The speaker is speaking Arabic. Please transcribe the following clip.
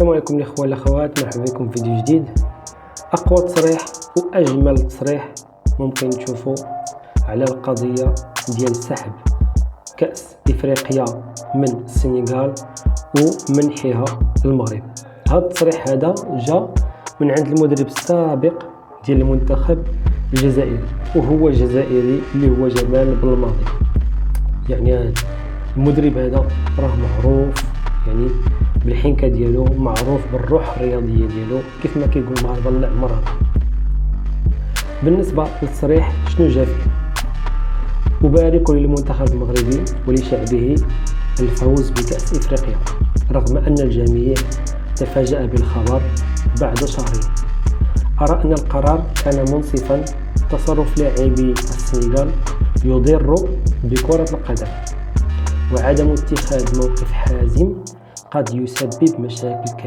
السلام عليكم الاخوه والاخوات، مرحبا بكم في فيديو جديد. اقوى تصريح واجمل تصريح ممكن تشوفوا على القضيه ديال سحب كاس افريقيا من السنغال ومنحها المغرب. هذا التصريح هذا جاء من عند المدرب السابق ديال المنتخب الجزائري، وهو جزائري اللي هو جمال بلماضي. يعني المدرب هذا راه معروف يعني بالحنكه ديالو، معروف بالروح الرياضيه ديالو، كيف ما كيقول المغاربه العمر هذا. بالنسبه للتصريح شنو جا فيه؟ أبارك للمنتخب المغربي ولشعبه الفوز بكأس إفريقيا رغم أن الجميع تفاجأ بالخبر بعد شهرين. أرى أن القرار كان منصفا. تصرف لاعبي السنغال يضر بكرة القدم، وعدم اتخاذ موقف حازم قد يسبب مشاكل كبيرة.